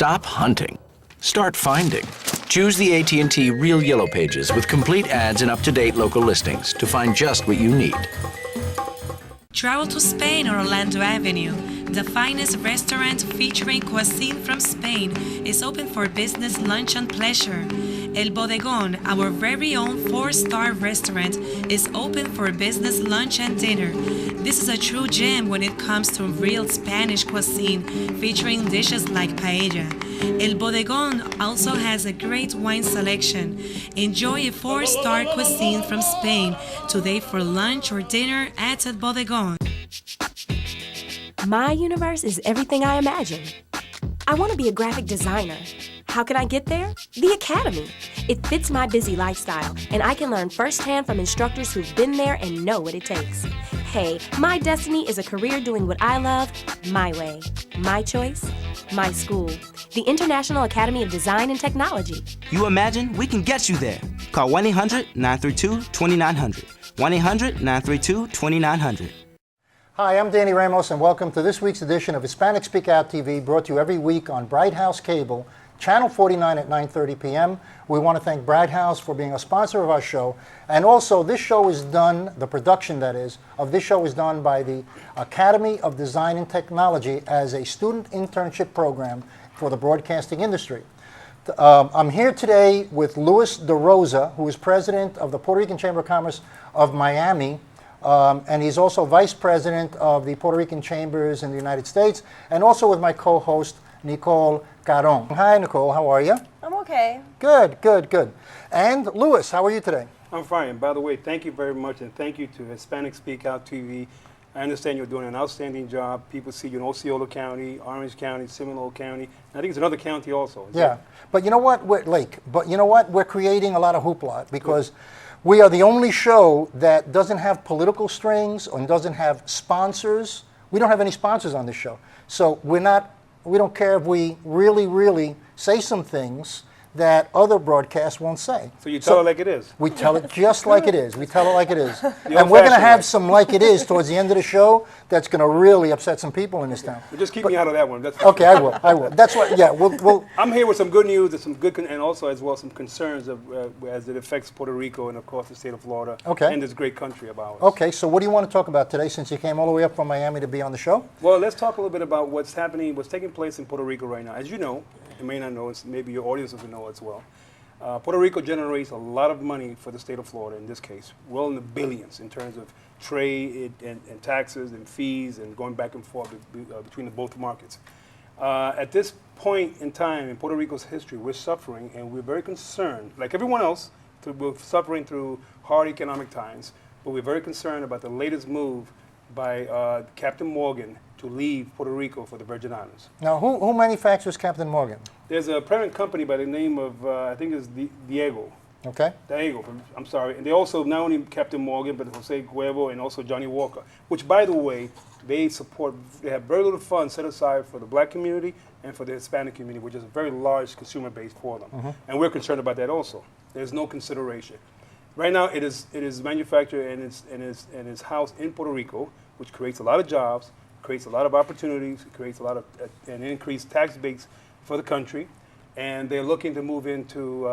Stop hunting. Start finding. Choose the AT&T Real Yellow Pages with complete ads and up-to-date local listings to find just what you need. Travel to Spain or Orlando Avenue. The finest restaurant featuring cuisine from Spain is open for business, lunch, and pleasure. El Bodegón, our very own 4-star restaurant, is open for business, lunch, and dinner. This is a true gem when it comes to real Spanish cuisine, featuring dishes like paella. El Bodegón also has a great wine selection. Enjoy a 4-star cuisine from Spain today for lunch or dinner at El Bodegón. My universe is everything I imagine. I want to be a graphic designer. How can I get there? The Academy. It fits my busy lifestyle, and I can learn firsthand from instructors who've been there and know what it takes. Hey, my destiny is a career doing what I love, my way. My choice, my school. The International Academy of Design and Technology. You imagine? We can get you there. Call 1-800-932-2900. 1-800-932-2900. Hi, I'm Danny Ramos, and welcome to this week's edition of Hispanic Speak Out TV, brought to you every week on Bright House Cable, Channel 49 at 9:30 p.m. We want to thank Bright House for being a sponsor of our show. And also, this show is done, the production that is, of this show is done by the Academy of Design and Technology as a student internship program for the broadcasting industry. I'm here today with Luis Delarosa, who is president of the Puerto Rican Chamber of Commerce of Miami. And he's also vice president of the Puerto Rican Chambers in the United States, and also with my co-host, Nicole Caron. Hi, Nicole. How are you? I'm okay. Good, good, good. And Luis, how are you today? I'm fine. And by the way, thank you very much, and thank you to Hispanic Speak Out TV. I understand you're doing an outstanding job. People see you in Osceola County, Orange County, Seminole County. I think it's another county also. Yeah, but you know what? We're creating a lot of hoopla because we are the only show that doesn't have political strings and doesn't have sponsors. We don't have any sponsors on this show. So we don't care if we really say some things that other broadcasts won't say. So you tell it like it is. We tell it just like it is. We tell it like it is. And we're going to have some like it is towards the end of the show that's going to really upset some people in this town. Well, just keep me out of that one. That's okay, I will. That's what, yeah, we'll I'm here with some good news and some good, and also as well some concerns of, as it affects Puerto Rico and of course the state of Florida and this great country of ours. Okay, so what do you want to talk about today since you came all the way up from Miami to be on the show? Well, let's talk a little bit about what's taking place in Puerto Rico right now. As you know, you may not know, maybe your audience doesn't know as well. Puerto Rico generates a lot of money for the state of Florida in this case, well in the billions in terms of trade and taxes and fees and going back and forth between the both markets. At this point in time in Puerto Rico's history, we're suffering and we're very concerned, like everyone else, we're suffering through hard economic times, but we're very concerned about the latest move by Captain Morgan to leave Puerto Rico for the Virgin Islands. Now, who manufactures Captain Morgan? There's a parent company by the name of, I think it's Diego. Okay. Diego, I'm sorry. And they also, not only Captain Morgan, but Jose Cuervo and also Johnny Walker, which, by the way, they have very little funds set aside for the black community and for the Hispanic community, which is a very large consumer base for them. Mm-hmm. And we're concerned about that also. There's no consideration. Right now, it is manufactured and it's housed in Puerto Rico, which creates a lot of jobs, creates a lot of opportunities, creates a lot of an increased tax base for the country, and they're looking to move into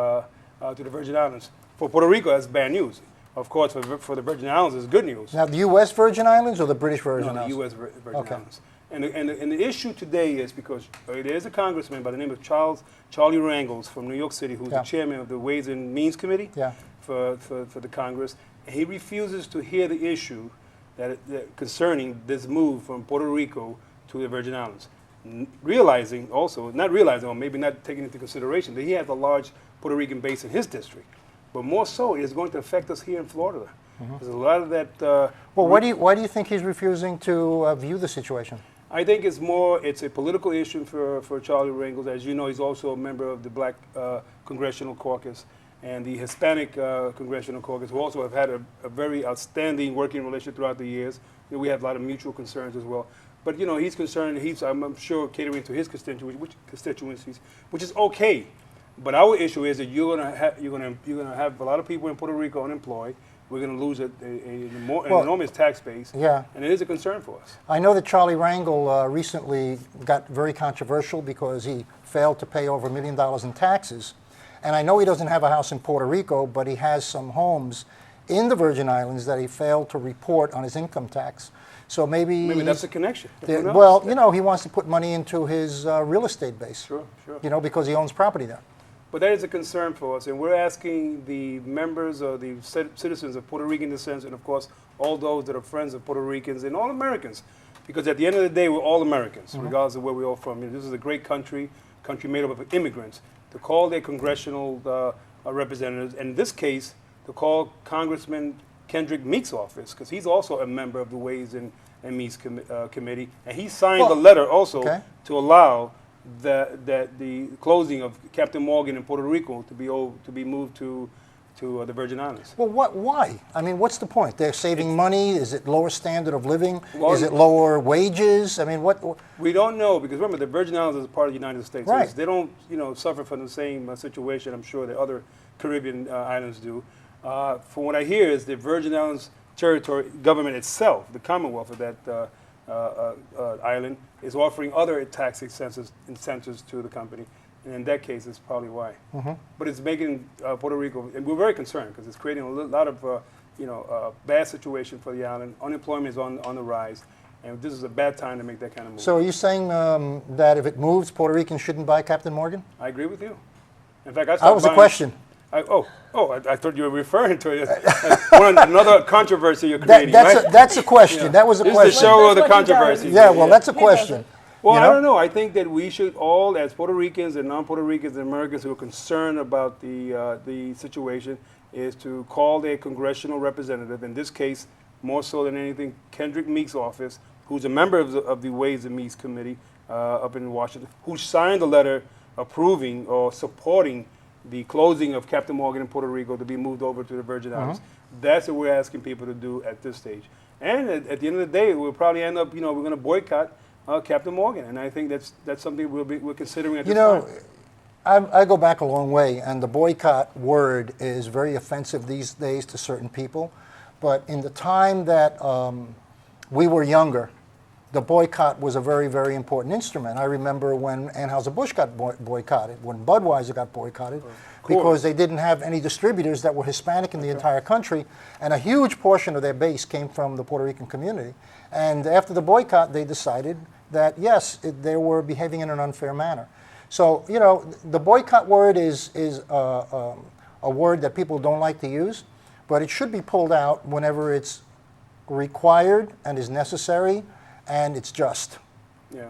to the Virgin Islands. For Puerto Rico, that's bad news. Of course, for the Virgin Islands, it's good news. Now, the U.S. Virgin Islands or the British Virgin Islands? No, the U.S. Virgin Islands. And the issue today is because there's a congressman by the name of Charlie Rangels from New York City, who's the chairman of the Ways and Means Committee for the Congress, and he refuses to hear the issue concerning this move from Puerto Rico to the Virgin Islands. Not realizing, or maybe not taking into consideration, that he has a large Puerto Rican base in his district. But more so, it is going to affect us here in Florida. Mm-hmm. There's a lot of that. Well, why do you think he's refusing to view the situation? I think it's a political issue for Charlie Rangels. As you know, he's also a member of the Black Congressional Caucus and the Hispanic Congressional Caucus, who also have had a very outstanding working relationship throughout the years. We have a lot of mutual concerns as well. But he's concerned. I'm sure catering to his constituencies, which is okay. But our issue is that you're gonna have a lot of people in Puerto Rico unemployed. we're going to lose an Well, enormous tax base. Yeah. And it is a concern for us. I know that Charlie Rangel recently got very controversial because he failed to pay over $1 million in taxes. And I know he doesn't have a house in Puerto Rico, but he has some homes in the Virgin Islands that he failed to report on his income tax. So maybe That's a connection. Who knows? well, you know, he wants to put money into his real estate base. Sure, sure. You know, because he owns property there. But that is a concern for us, and we're asking the members or the citizens of Puerto Rican descent, and of course, all those that are friends of Puerto Ricans and all Americans, because at the end of the day, we're all Americans, regardless of where we're all from. You know, this is a great country made up of immigrants, to call their congressional representatives, and in this case, to call Congressman Kendrick Meek's office, because he's also a member of the Ways and Means Committee, and he signed the letter also to allow that the closing of Captain Morgan in Puerto Rico to be moved to the Virgin Islands. Well, why? I mean, what's the point? They're saving money? Is it lower standard of living? Well, is it lower wages? I mean, what? We don't know, because remember, the Virgin Islands is part of the United States. Right. So they don't, suffer from the same situation, I'm sure, that other Caribbean islands do. From what I hear is the Virgin Islands territory government itself, the Commonwealth of that island, is offering other tax incentives to the company, and in that case, it's probably why. But it's making Puerto Rico, and we're very concerned because it's creating a lot of bad situation for the island. Unemployment is on the rise, and this is a bad time to make that kind of move. So are you saying that if it moves, Puerto Ricans shouldn't buy Captain Morgan? I agree with you. In fact, That was a question. I thought you were referring to it as another controversy you're creating, right? That's a question. Yeah. That was a This question. is the show of the That's what he controversy. Yeah, well, that's a question. Well, You I know? don't know. I think that we should all, as Puerto Ricans and non-Puerto Ricans and Americans who are concerned about the situation, is to call their congressional representative, in this case, more so than anything, Kendrick Meek's office, who's a member of the Ways and Means Committee up in Washington, who signed the letter approving or supporting the closing of Captain Morgan in Puerto Rico to be moved over to the Virgin Islands. That's what we're asking people to do at this stage. And at the end of the day, we'll probably end up, we're going to boycott Captain Morgan, and I think that's something we're considering at this time. I go back a long way, and the boycott word is very offensive these days to certain people. But in the time that we were younger, the boycott was a very, very important instrument. I remember when Anheuser-Busch got boycotted, when Budweiser got boycotted, because they didn't have any distributors that were Hispanic in the entire country, and a huge portion of their base came from the Puerto Rican community. And after the boycott, they decided that, yes, they were behaving in an unfair manner. So, the boycott word is a word that people don't like to use, but it should be pulled out whenever it's required and is necessary, and it's just. Yeah.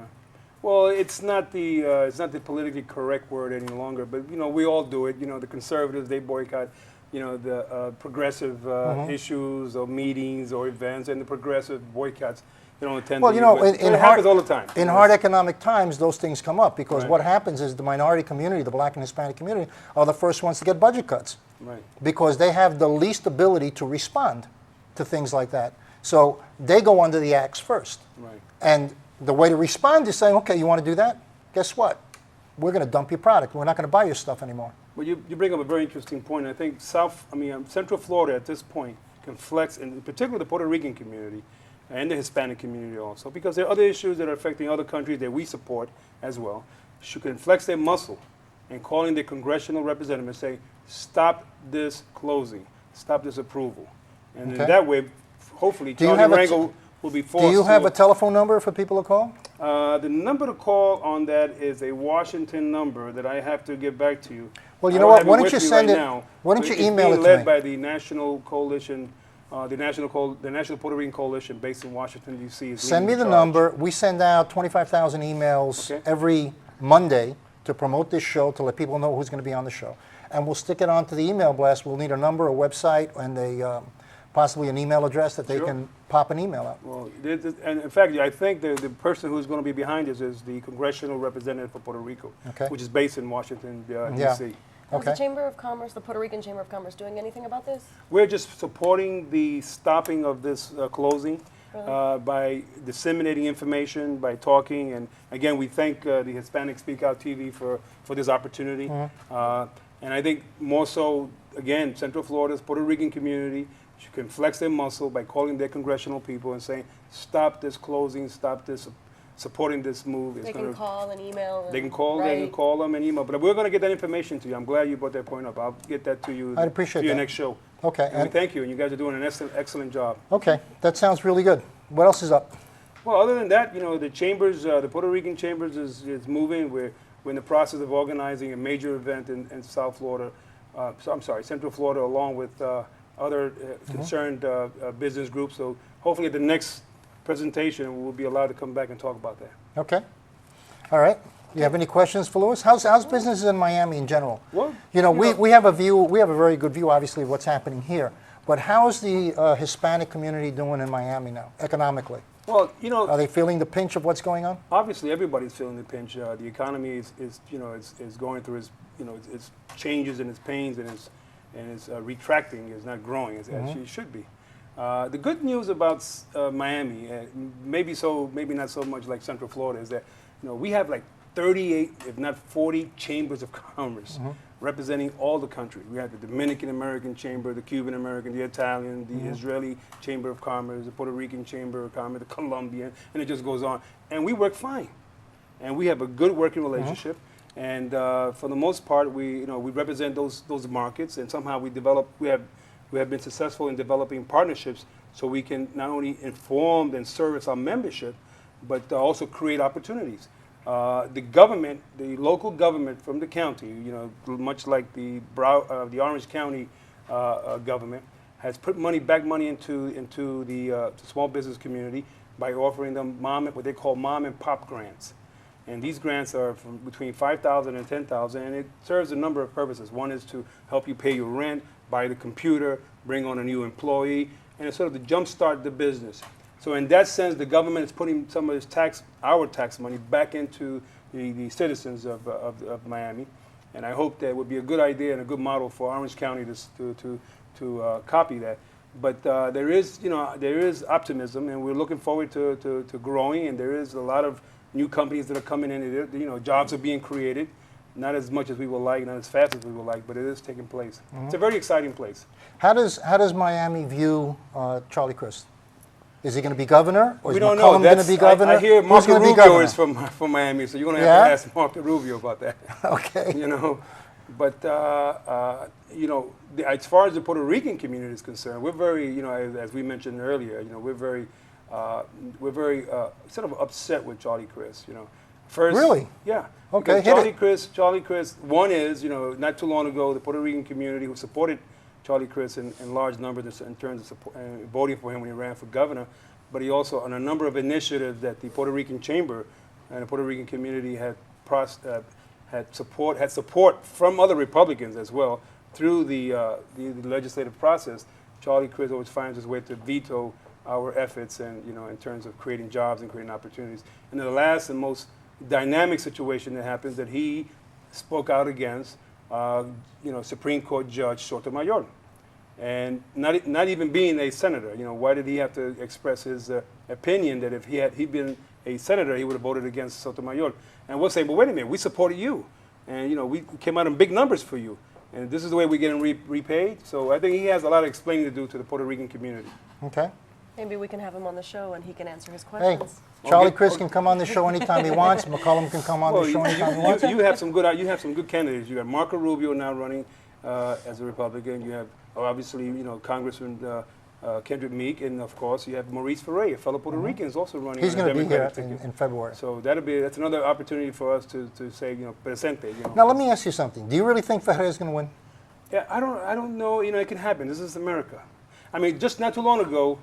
Well, it's not the politically correct word any longer, but we all do it. The conservatives, they boycott the progressive issues or meetings or events, and the progressive boycotts attend. Well, it happens all the time. In hard economic times, those things come up because what happens is the minority community, the Black and Hispanic community, are the first ones to get budget cuts. Right. Because they have the least ability to respond to things like that. So they go under the axe first. Right. And the way to respond is saying, okay, you want to do that? Guess what? We're going to dump your product. We're not going to buy your stuff anymore. Well, you bring up a very interesting point. I think Central Florida at this point can flex, in particular the Puerto Rican community and the Hispanic community also, because there are other issues that are affecting other countries that we support as well. Can flex their muscle in calling their congressional representative and say, stop this closing, stop this approval. And in that way, hopefully, Charlie Rangel will be forced to... Do you have a telephone number for people to call? The number to call on that is a Washington number that I have to get back to you. Well, you know what? Why don't you send it? Why don't you email it to me? It's being led by the National Coalition, the National Puerto Rican Coalition, based in Washington D.C. Send me the number. We send out 25,000 emails every Monday to promote this show, to let people know who's going to be on the show, and we'll stick it onto the email blast. We'll need a number, a website, and possibly an email address that they can pop an email out. Well, and in fact, I think the person who's going to be behind this is the congressional representative for Puerto Rico, which is based in Washington, D.C. Was the Chamber of Commerce, the Puerto Rican Chamber of Commerce, doing anything about this? We're just supporting the stopping of this closing by disseminating information, by talking, and again, we thank the Hispanic Speak Out TV for this opportunity. And I think more so, again, Central Florida's Puerto Rican community can flex their muscle by calling their congressional people and saying, stop this closing, stop this supporting this move. They can call and email. And they can call them and email. But we're going to get that information to you. I'm glad you brought that point up. I'll get that to you. I'd appreciate to your that. next show. Okay. And we thank you, and you guys are doing an excellent job. Okay, that sounds really good. What else is up? Well, other than that, the chambers, the Puerto Rican chambers is moving. We're in the process of organizing a major event in South Florida. Central Florida, along with other concerned business groups. So hopefully at the next presentation, we'll be allowed to come back and talk about that. Okay. All right. You have any questions for Luis? How's business in Miami in general? Well, we have a view. We have a very good view, obviously, of what's happening here. But how is the Hispanic community doing in Miami now, economically? Well, are they feeling the pinch of what's going on? Obviously, everybody's feeling the pinch. The economy is going through its changes and its pains, and it's retracting. It's not growing as it should be. The good news about Miami, maybe not so much like Central Florida, is that we have like 38, if not 40, chambers of commerce representing all the country. We have the Dominican American Chamber, the Cuban American, the Italian, the Israeli Chamber of Commerce, the Puerto Rican Chamber of Commerce, the Colombian, and it just goes on. And we work fine, and we have a good working relationship. And for the most part, we represent those markets, and somehow we have been successful in developing partnerships so we can not only inform and service our membership, but also create opportunities. The government, the local government from the county, much like the Orange County government, has put money into the small business community by offering them what they call mom and pop grants. And these grants are from between $5,000 and $10,000, and it serves a number of purposes. One is to help you pay your rent, buy the computer, bring on a new employee, and it's sort of to jumpstart the business. So in that sense, the government is putting some of its our tax money back into the citizens of Miami, and I hope that would be a good idea and a good model for Orange County to copy that. But there is optimism, and we're looking forward to growing, and there is a lot of new companies that are coming in. Jobs are being created, not as much as we would like, not as fast as we would like, but it is taking place. It's a very exciting place. How does Miami view Charlie Crist? Is he going to be governor, or we is don't McCollum know. going to be governor? I hear Who's Marco gonna be Rubio governor? is from Miami, so you're going to have to ask Marco Rubio about that. Okay. But as far as the Puerto Rican community is concerned, we're very, as we mentioned earlier, we're very sort of upset with Charlie Crist. First, really? Yeah. Okay. Charlie Crist. One is, not too long ago, the Puerto Rican community who supported Charlie Crist in large numbers in terms of support, voting for him when he ran for governor, but he also, on a number of initiatives that the Puerto Rican Chamber and the Puerto Rican community had support from other Republicans as well through the legislative process. Charlie Crist always finds his way to veto our efforts, and in terms of creating jobs and creating opportunities. And the last and most dynamic situation that happens that he spoke out against, Supreme Court Judge Sotomayor, and not even being a senator. Why did he have to express his opinion that if he'd been a senator, he would have voted against Sotomayor? And we'll say, well, wait a minute, we supported you, and we came out in big numbers for you, and this is the way we're getting repaid. So I think he has a lot of explaining to do to the Puerto Rican community. Okay. Maybe we can have him on the show and he can answer his Hey, questions. Charlie Crist can come on the show anytime he wants. McCollum can come on the show anytime he wants. You have some good candidates. You have Marco Rubio now running as a Republican. You have obviously Congressman Kendrick Meek, and of course you have Maurice Ferrer, a fellow Puerto Rican, is also running. He's going to be here ticket. in February. So that's another opportunity for us to say presente. Now let me ask you something. Do you really think Ferrer is going to win? Yeah, I don't know. It can happen. This is America. I mean, just not too long ago,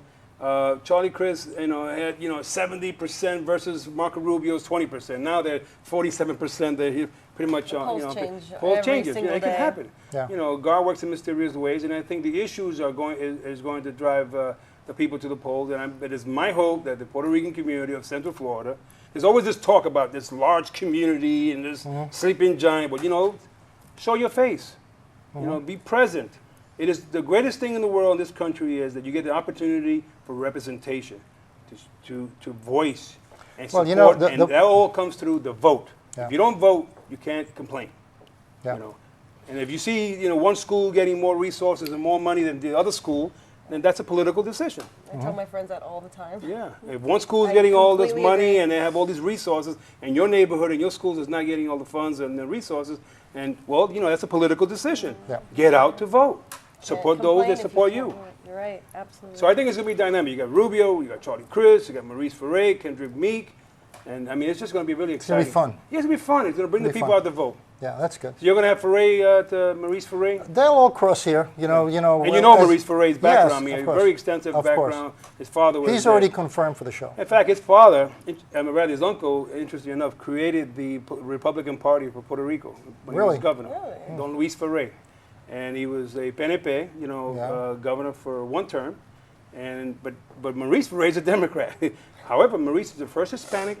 Charlie Crist, had 70% versus Marco Rubio's 20%. Now they're 47%. They're pretty much polls change. Polls Every changes. single It can day. happen. Yeah. God works in mysterious ways, and I think the issues is going to drive the people to the polls. And it is my hope that the Puerto Rican community of Central Florida. There's always this talk about this large community and this sleeping giant, but show your face. Be present. It is the greatest thing in the world in this country is that you get the opportunity for representation, to voice and support, and that all comes through the vote. Yeah. If you don't vote, you can't complain. Yeah. And if you see one school getting more resources and more money than the other school, then that's a political decision. I tell my friends that all the time. Yeah. If one school is I getting all this completely money agree. and they have all these resources, and your neighborhood and your schools is not getting all the funds and the resources, and well, that's a political decision. Yeah. Get out to vote. Can't Support those complain that if support can't you. do it. You're right, absolutely. So I think it's going to be dynamic. You got Rubio, you got Charlie Crist, you got Maurice Ferre, Kendrick Meek, and I mean, it's just going to be really gonna exciting. be fun. Yeah, it's going to be fun. It's going to bring the It'll be people fun. out to vote. Yeah, that's good. So you're going to have Ferre, Maurice Ferre? They'll all cross here, And you know Maurice Ferre's background. I mean, a very extensive background. His father was. He's already confirmed for the show. In fact, his father, rather his uncle, interestingly enough, created the Republican Party for Puerto Rico when he Really? was governor. Really? Don Luis Ferre. And he was a PNP, governor for one term. But Maurice Ferre is a Democrat. However, Maurice is the first Hispanic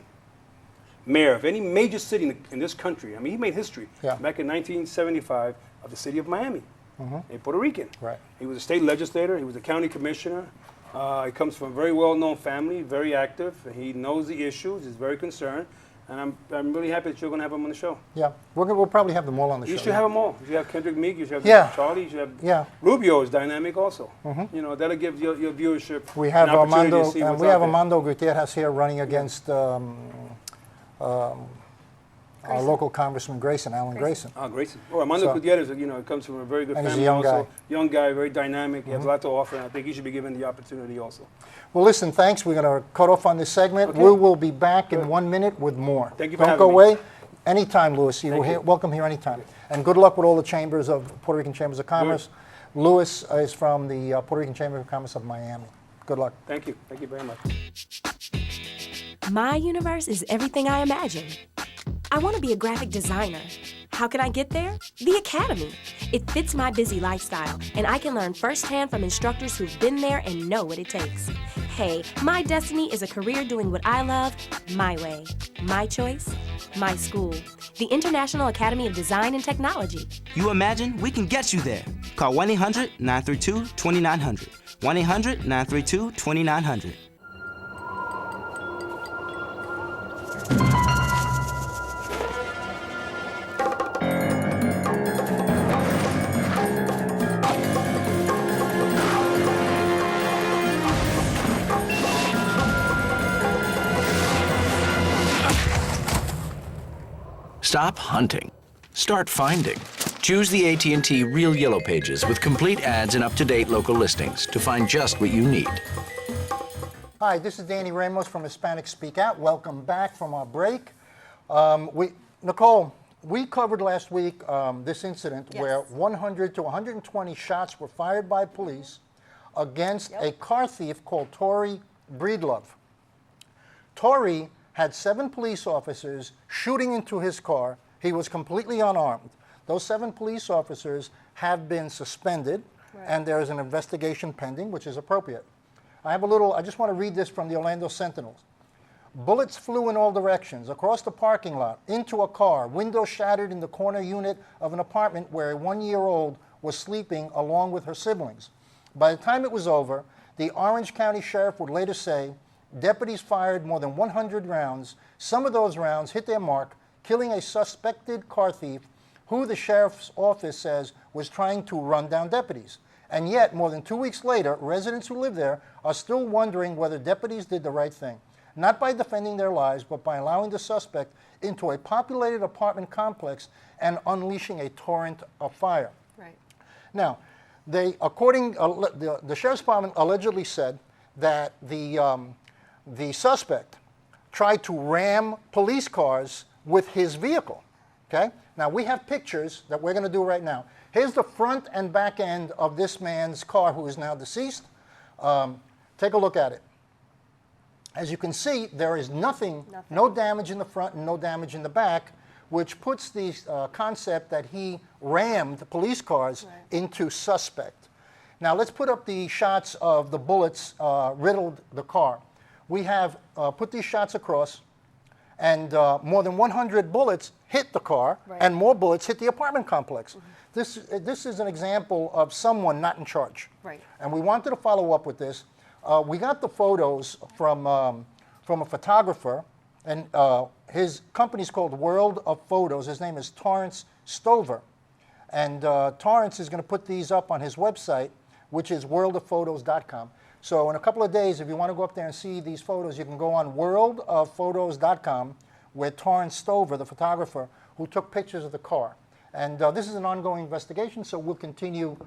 mayor of any major city in this country. I mean, he made history back in 1975 of the city of Miami, a Puerto Rican. Right. He was a state legislator. He was a county commissioner. He comes from a very well-known family, very active. He knows the issues. He's very concerned. And I'm really happy that you're going to have him on the show. Yeah, we'll probably have them all on the show. You should have them all. You should have Kendrick Meek. You should have Yeah. Charlie. You should have Rubio is dynamic also. That'll give your viewership We have an opportunity Armando, to see and what's we out have there. Armando Gutierrez here running against our local Congressman Grayson, Alan Grayson. Grayson. Oh, Armando So- Gutierrez, comes from a very good And he's a family young also. guy. Young guy, very dynamic. He has a lot to offer, and I think he should be given the opportunity also. Well, listen, thanks. We're going to cut off on this segment. Okay. We will be back in 1 minute with more. Thank you for Don't having go me. away. Anytime, Louis. You're Thank you. welcome here anytime. And good luck with all the chambers of Puerto Rican Chambers of Commerce. Louis is from the Puerto Rican Chamber of Commerce of Miami. Good luck. Thank you. Thank you very much. My universe is everything I imagine. I want to be a graphic designer. How can I get there? The Academy. It fits my busy lifestyle, and I can learn firsthand from instructors who've been there and know what it takes. Hey, my destiny is a career doing what I love, my way. My choice, my school. The International Academy of Design and Technology. You imagine we can get you there. Call 1-800-932-2900. 1-800-932-2900. Stop hunting. Start finding. Choose the AT&T Real Yellow Pages with complete ads and up-to-date local listings to find just what you need. Hi, this is Danny Ramos from Hispanic Speak Out. Welcome back from our break. Nicole, we covered last week this incident where 100 to 120 shots were fired by police against a car thief called Tory Breedlove. Tory had 7 police officers shooting into his car. He was completely unarmed. Those 7 police officers have been suspended, and there is an investigation pending, which is appropriate. I just want to read this from the Orlando Sentinel. Bullets flew in all directions, across the parking lot, into a car, windows shattered in the corner unit of an apartment where a 1-year-old was sleeping along with her siblings. By the time it was over, the Orange County Sheriff would later say, deputies fired more than 100 rounds. Some of those rounds hit their mark, killing a suspected car thief who the sheriff's office says was trying to run down deputies. And yet, more than 2 weeks later, residents who live there are still wondering whether deputies did the right thing, not by defending their lives, but by allowing the suspect into a populated apartment complex and unleashing a torrent of fire. Right. Now, the sheriff's department allegedly said that the suspect tried to ram police cars with his vehicle. Okay? Now, we have pictures that we're going to do right now. Here's the front and back end of this man's car, who is now deceased. Take a look at it. As you can see, there is nothing, no damage in the front and no damage in the back, which puts the concept that he rammed police cars into suspect. Now, let's put up the shots of the bullets riddled the car. We have put these shots across, and more than 100 bullets hit the car, and more bullets hit the apartment complex. This is an example of someone not in charge. Right. And we wanted to follow up with this. We got the photos from a photographer, and his company's called World of Photos. His name is Torrance Stover. And Torrance is going to put these up on his website. which is worldofphotos.com. So in a couple of days, if you want to go up there and see these photos, you can go on worldofphotos.com, where Torrance Stover, the photographer who took pictures of the car. And this is an ongoing investigation, so we'll continue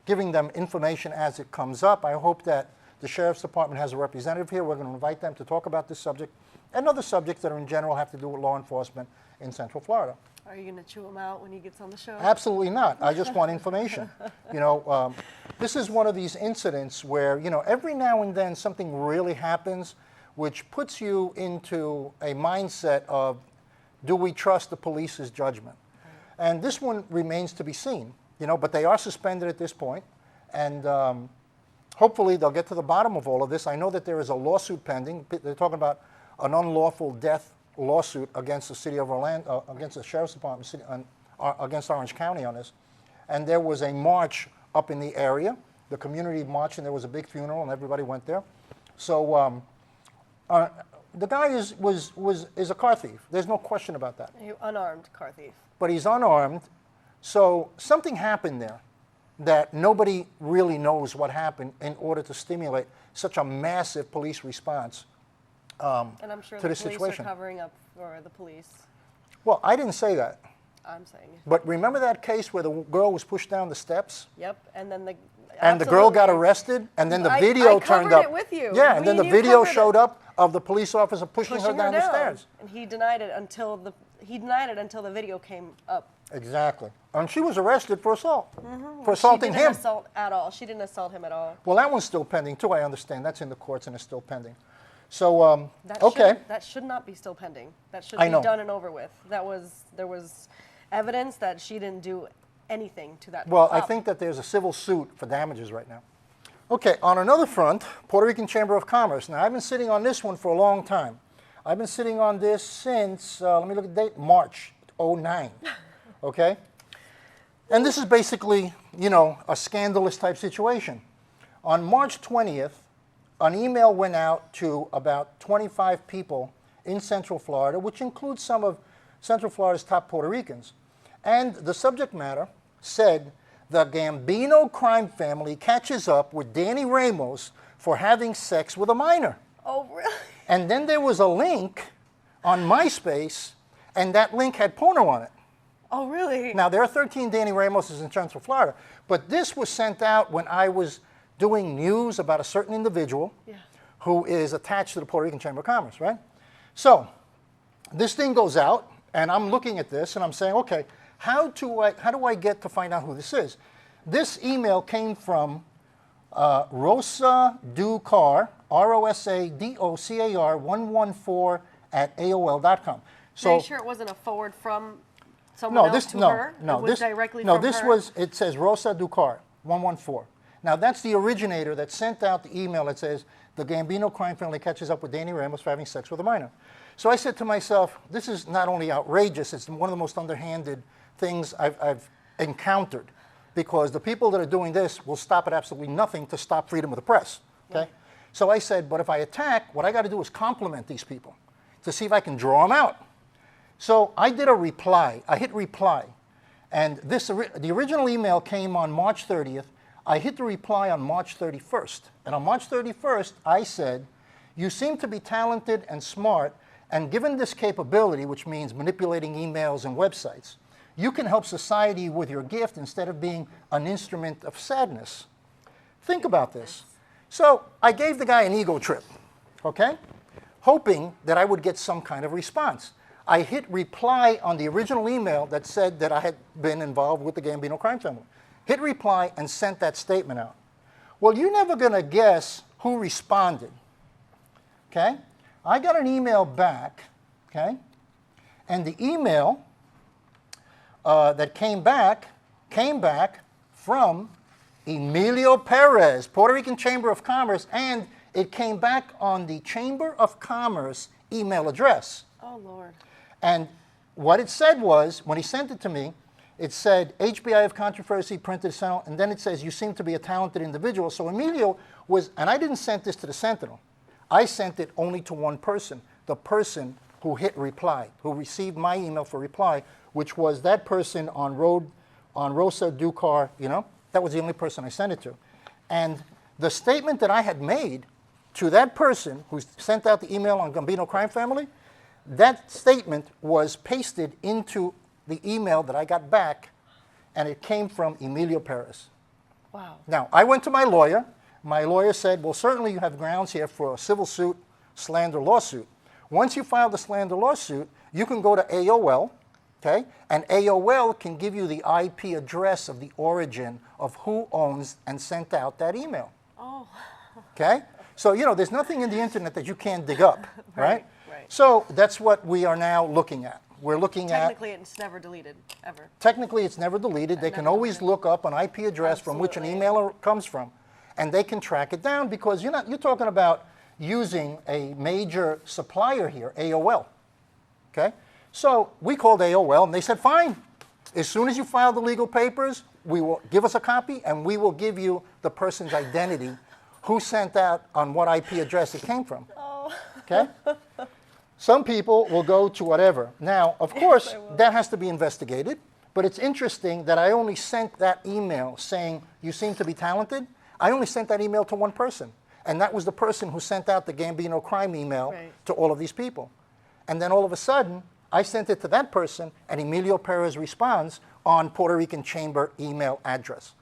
giving them information as it comes up. I hope that the Sheriff's Department has a representative here. We're going to invite them to talk about this subject and other subjects that are in general have to do with law enforcement in Central Florida. Are you going to chew him out when he gets on the show? Absolutely not. I just want information. You know, this is one of these incidents where, you know, every now and then something really happens which puts you into a mindset of, do we trust the police's judgment? And this one remains to be seen, you know, but they are suspended at this point, and hopefully they'll get to the bottom of all of this. I know that there is a lawsuit pending. They're talking about an unlawful death lawsuit against the city of Orlando, against the Sheriff's Department, against Orange County on this. And there was a march up in the area, the community march, and there was a big funeral, and everybody went there. So the guy is a car thief. There's no question about that. Unarmed car thief. But he's unarmed, so something happened there that nobody really knows what happened in order to stimulate such a massive police response And I'm sure to the this police situation. are covering up for the police. Well, I didn't say that. I'm saying it. But remember that case where the girl was pushed down the steps? Yep, and then And the girl got absolutely. arrested, and then the I video covered turned up. it with you. Yeah, and then the You video covered showed it. up of the police officer pushing her down the stairs. And he denied it until the video came up. Exactly. And she was arrested for assault, for She assaulting didn't him. assault at all. She didn't assault him at all. Well, that one's still pending too, I understand. That's in the courts and it's still pending. So, That okay. that should not be still pending. That should I be know. done and over with. There was evidence that she didn't do anything to that. Well, I cop. think that there's a civil suit for damages right now. Okay, on another front, Puerto Rican Chamber of Commerce. Now, I've been sitting on this one for a long time. I've been sitting on this since, let me look at the date, March 09, okay? And this is basically, you know, a scandalous type situation. On March 20th, an email went out to about 25 people in Central Florida, which includes some of Central Florida's top Puerto Ricans. And the subject matter said, the Gambino crime family catches up with Danny Ramos for having sex with a minor. Oh, really? And then there was a link on MySpace, and that link had porno on it. Oh, really? Now, there are 13 Danny Ramoses in Central Florida, but this was sent out when I was doing news about a certain individual who is attached to the Puerto Rican Chamber of Commerce, right? So this thing goes out, and I'm looking at this, and I'm saying, okay, how do I get to find out who this is? This email came from Rosa Ducar, ROSADOCAR 114 at AOL.com. So, are you sure it wasn't a forward from someone else to her? It was directly from her? It says Rosa Ducar 114. Now, that's the originator that sent out the email that says, the Gambino crime family catches up with Danny Ramos for having sex with a minor. So I said to myself, this is not only outrageous, it's one of the most underhanded things I've encountered, because the people that are doing this will stop at absolutely nothing to stop freedom of the press, okay? Right. So I said, but if I attack, what I got to do is compliment these people to see if I can draw them out. So I did a reply. I hit reply. And the original email came on March 30th. I hit the reply on March 31st. And on March 31st, I said, you seem to be talented and smart, and given this capability, which means manipulating emails and websites, you can help society with your gift instead of being an instrument of sadness. Think about this. So I gave the guy an ego trip, okay? Hoping that I would get some kind of response. I hit reply on the original email that said that I had been involved with the Gambino crime family. Hit reply and sent that statement out. Well, you're never going to guess who responded, okay? I got an email back, okay? And the email that came back from Emilio Perez, Puerto Rican Chamber of Commerce, and it came back on the Chamber of Commerce email address. Oh, Lord. And what it said was, when he sent it to me, it said, HBI of controversy, printed, sent, and then it says, you seem to be a talented individual. So Emilio was, and I didn't send this to the Sentinel. I sent it only to one person, the person who hit reply, who received my email for reply, which was that person on Rosa Ducar, you know, That was the only person I sent it to. And the statement that I had made to that person who sent out the email on Gambino Crime Family, that statement was pasted into the email that I got back, and it came from Emilio Perez. Wow. Now, I went to my lawyer. My lawyer said, well, certainly you have grounds here for a civil suit, slander lawsuit. Once you file the slander lawsuit, you can go to AOL, okay? And AOL can give you the IP address of the origin of who owns and sent out that email. Oh. Okay? So, you know, there's nothing in the internet that you can't dig up, right? Right. So that's what we are now looking at. We're looking at... Technically, it's never deleted, ever. Technically, it's never deleted. They can always look up an IP address from which an emailer comes from, and they can track it down because you're talking about using a major supplier here, AOL. Okay? So we called AOL, and they said, fine. As soon as you file the legal papers, we will give us a copy, and we will give you the person's identity, who sent out on what IP address it came from. Oh. Okay? Some people will go to whatever. Now, of course, that has to be investigated, but it's interesting that I only sent that email saying, you seem to be talented. I only sent that email to one person, and that was the person who sent out the Gambino crime email to all of these people. And then all of a sudden, I sent it to that person, and Emilio Perez responds on Puerto Rican Chamber email address.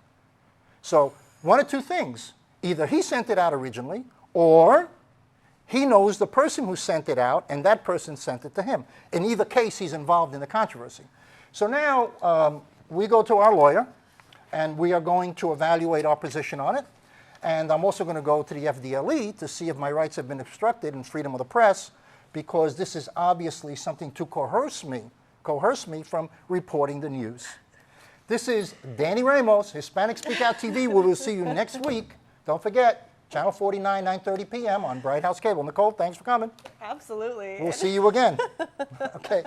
So one of two things. Either he sent it out originally, or he knows the person who sent it out, and that person sent it to him. In either case, he's involved in the controversy. So now we go to our lawyer, and we are going to evaluate our position on it. And I'm also going to go to the FDLE to see if my rights have been obstructed in freedom of the press, because this is obviously something to coerce me from reporting the news. This is Danny Ramos, Hispanic Speak Out TV. We will see you next week. Don't forget, Channel 49, 9:30 p.m. on Bright House Cable. Nicole, thanks for coming. Absolutely. We'll see you again. Okay.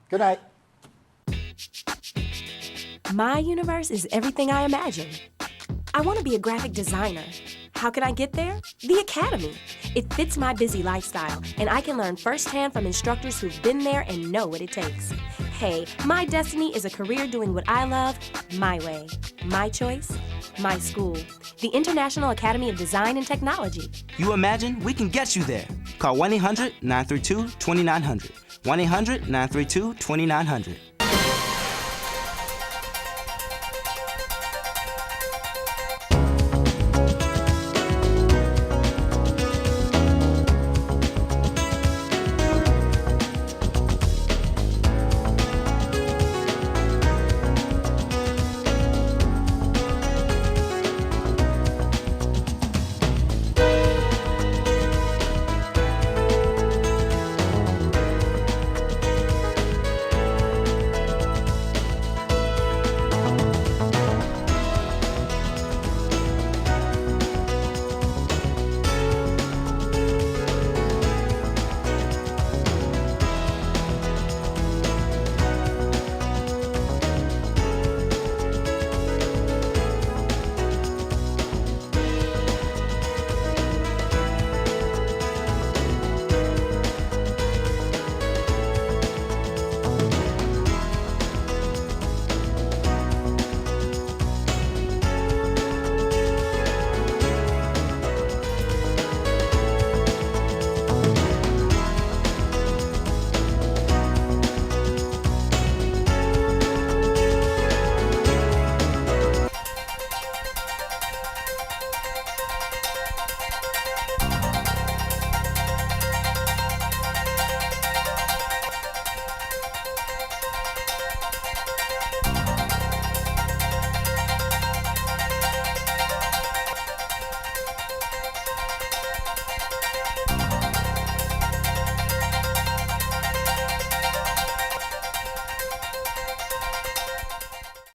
Good night. My universe is everything I imagine. I want to be a graphic designer. How can I get there? The Academy. It fits my busy lifestyle, and I can learn firsthand from instructors who've been there and know what it takes. Hey, my destiny is a career doing what I love, my way. My choice, my school. The International Academy of Design and Technology. You imagine we can get you there. Call 1-800-932-2900. 1-800-932-2900.